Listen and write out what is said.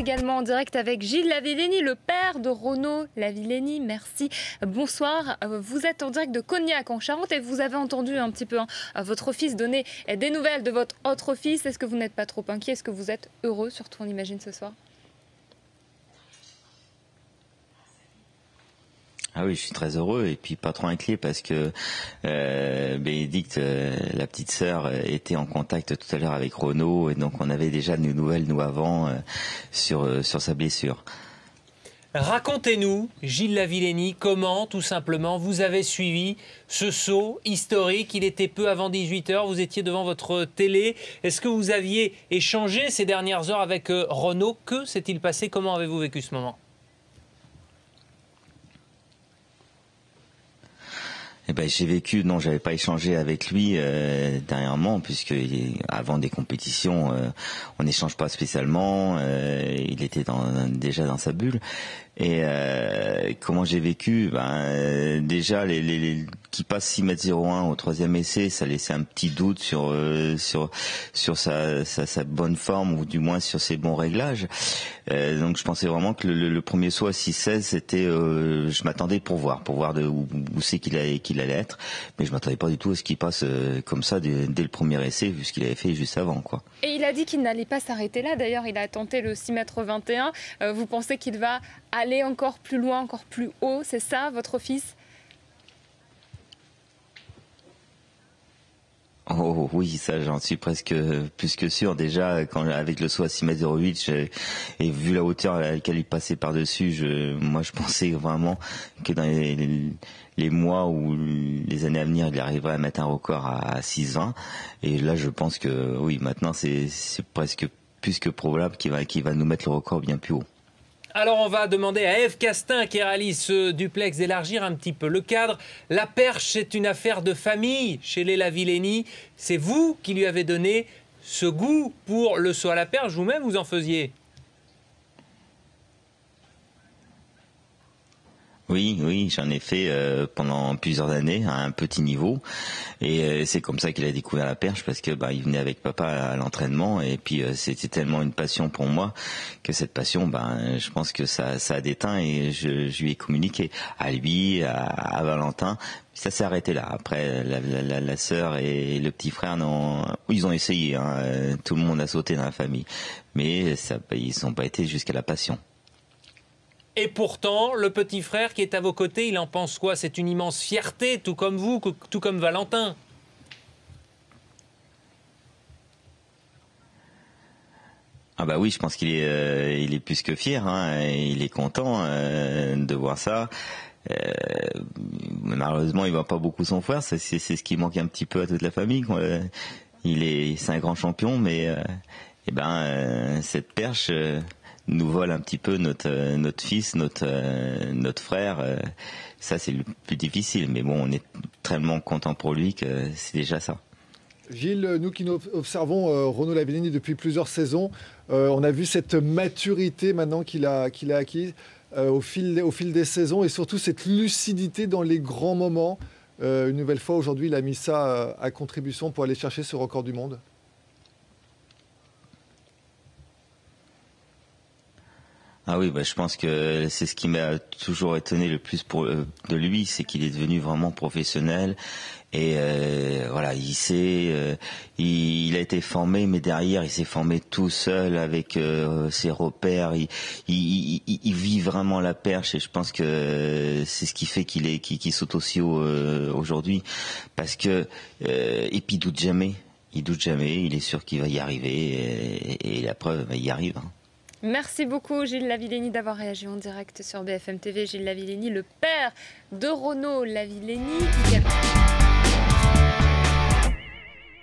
également en direct avec Gilles Lavillenie, le père de Renaud Lavillenie. Merci. Bonsoir. Vous êtes en direct de Cognac en Charente et vous avez entendu un petit peu votre fils donner des nouvelles de votre autre fils. Est-ce que vous n'êtes pas trop inquiet? Est-ce que vous êtes heureux, surtout on imagine ce soir? Ah oui, je suis très heureux et puis pas trop inquiet parce que Bénédicte, la petite sœur, était en contact tout à l'heure avec Renaud et donc on avait déjà des nouvelles nous avant sur sa blessure. Racontez-nous, Gilles Lavillenie, comment tout simplement vous avez suivi ce saut historique. Il était peu avant 18h, vous étiez devant votre télé. Est-ce que vous aviez échangé ces dernières heures avec Renaud? Que s'est-il passé? Comment avez-vous vécu ce moment? Eh ben, j'ai vécu, non, j'avais pas échangé avec lui dernièrement, puisque avant des compétitions, on n'échange pas spécialement. Il était déjà dans sa bulle. Et comment j'ai vécu? Déjà, les qui passe 6,01 m au troisième essai, ça laissait un petit doute sur sa bonne forme, ou du moins sur ses bons réglages. Donc je pensais vraiment que le premier saut à 6,16, c'était, je m'attendais pour voir où c'est qu'il allait être, mais je m'attendais pas du tout à ce qu'il passe comme ça dès le premier essai, vu ce qu'il avait fait juste avant, quoi. Et il a dit qu'il n'allait pas s'arrêter là. D'ailleurs, il a tenté le 6,21 m. Vous pensez qu'il va aller encore plus loin, encore plus haut? C'est ça, votre fils? Oh oui, ça j'en suis presque plus que sûr. Déjà, avec le saut à 6,08 m, et vu la hauteur à laquelle il passait par-dessus, moi je pensais vraiment que dans les mois ou les années à venir, il arriverait à mettre un record à 6,20 m. Et là, je pense que oui, maintenant c'est presque plus que probable qu'il va nous mettre le record bien plus haut. Alors on va demander à Ève Castin, qui réalise ce duplex, d'élargir un petit peu le cadre. La perche, c'est une affaire de famille chez les Lavillenie. C'est vous qui lui avez donné ce goût pour le saut à la perche. Vous-même, vous en faisiez? Oui, j'en ai fait pendant plusieurs années à un petit niveau, et c'est comme ça qu'il a découvert la perche, parce que il venait avec papa à l'entraînement, et puis c'était tellement une passion pour moi que cette passion, je pense que ça a déteint, et je lui ai communiqué à lui, à Valentin. Ça s'est arrêté là. Après, la sœur et le petit frère, ils ont essayé. Tout le monde a sauté dans la famille, mais ils n'ont pas été jusqu'à la passion. Et pourtant, le petit frère qui est à vos côtés, il en pense quoi? C'est une immense fierté, tout comme vous, tout comme Valentin. Ah oui, je pense qu'il est plus que fier. Il est content de voir ça. Malheureusement, il voit pas beaucoup son frère. C'est ce qui manque un petit peu à toute la famille. C'est un grand champion, mais cette perche nous vole un petit peu notre fils, notre frère. Ça, c'est le plus difficile. Mais bon, on est tellement content pour lui que c'est déjà ça. Gilles, nous qui nous observons Renaud Lavillenie depuis plusieurs saisons, on a vu cette maturité maintenant qu'il a acquise au fil des saisons, et surtout cette lucidité dans les grands moments. Une nouvelle fois, aujourd'hui, il a mis ça à contribution pour aller chercher ce record du monde. Ah oui, je pense que c'est ce qui m'a toujours étonné le plus de lui, c'est qu'il est devenu vraiment professionnel. Et il sait, il a été formé, mais derrière il s'est formé tout seul avec ses repères. Il vit vraiment la perche, et je pense que c'est ce qui fait qu'il saute aussi haut aujourd'hui, parce que et puis il doute jamais, il est sûr qu'il va y arriver, et la preuve, il y arrive. Merci beaucoup Gilles Lavillenie d'avoir réagi en direct sur BFM TV. Gilles Lavillenie, le père de Renaud Lavillenie.